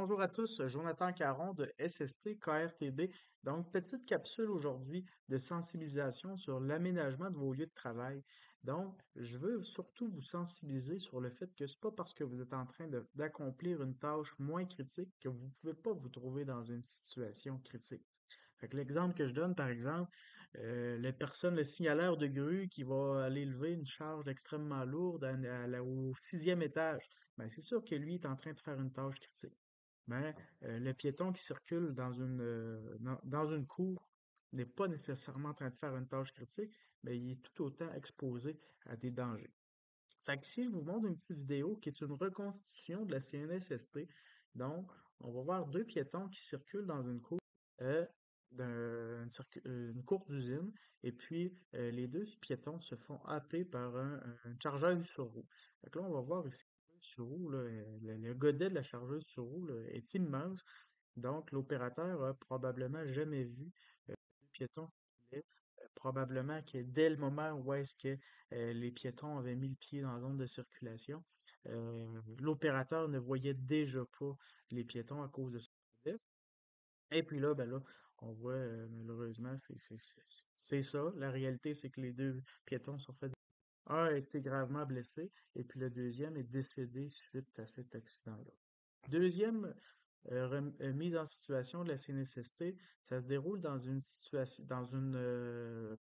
Bonjour à tous, Jonathan Caron de SST KRTB. Donc, petite capsule aujourd'hui de sensibilisation sur l'aménagement de vos lieux de travail. Donc, je veux surtout vous sensibiliser sur le fait que c'est pas parce que vous êtes en train d'accomplir une tâche moins critique que vous pouvez pas vous trouver dans une situation critique. Fait que l'exemple que je donne, par exemple, le signaleur de grue qui va aller lever une charge extrêmement lourde au sixième étage, ben c'est sûr que lui est en train de faire une tâche critique. Mais le piéton qui circule dans une cour n'est pas nécessairement en train de faire une tâche critique, mais il est tout autant exposé à des dangers. Fait que ici, je vous montre une petite vidéo qui est une reconstitution de la CNSST. Donc, on va voir deux piétons qui circulent dans une cour, euh, une cour d'usine, et puis les deux piétons se font happer par un chargeur sur roue. Fait que là, on va voir ici sur roue, là, le godet de la chargeuse sur roue là, est immense. Donc, l'opérateur a probablement jamais vu les piétons qui roulaient. Probablement que dès le moment où est-ce que les piétons avaient mis le pied dans la zone de circulation, l'opérateur ne voyait déjà pas les piétons à cause de ce godet. Et puis là, ben là, on voit malheureusement, c'est ça. La réalité, c'est que les deux piétons sont fait. Un a été gravement blessé, et puis le deuxième est décédé suite à cet accident-là. Deuxième mise en situation de la CNSST, ça se déroule dans une situation, dans une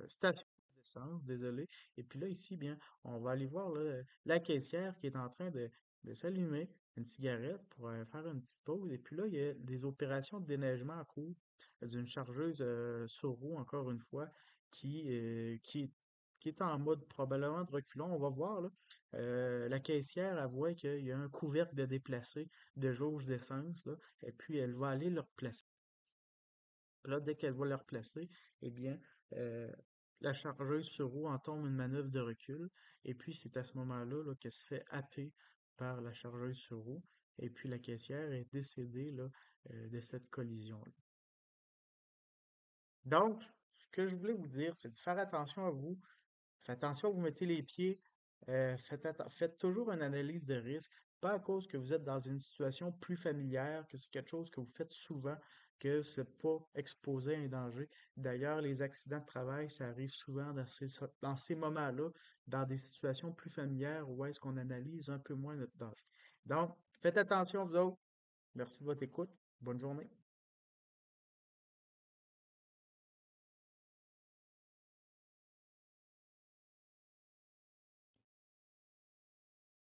station d'essence, désolé. Et puis là, ici, bien, on va aller voir là, la caissière qui est en train de s'allumer une cigarette pour faire une petite pause. Et puis là, il y a des opérations de déneigement en cours d'une chargeuse sur roue, encore une fois, qui, euh, qui, qui est en mode probablement de reculons. On va voir là. La caissière avouait qu'il y a un couvercle de déplacé de jauge d'essence, là, et puis elle va aller le replacer. Là, dès qu'elle va le replacer, eh bien, euh, la chargeuse sur roue entame une manœuvre de recul, et puis c'est à ce moment-là là, qu'elle se fait happer par la chargeuse sur roue, et puis la caissière est décédée là, de cette collision-là. Donc, ce que je voulais vous dire, c'est de faire attention à vous. Faites attention, vous mettez les pieds. Faites toujours une analyse de risque, pas à cause que vous êtes dans une situation plus familière, que c'est quelque chose que vous faites souvent, que c'est pas exposé à un danger. D'ailleurs, les accidents de travail, ça arrive souvent dans ces moments-là, dans des situations plus familières où est-ce qu'on analyse un peu moins notre danger. Donc, faites attention, vous autres. Merci de votre écoute. Bonne journée.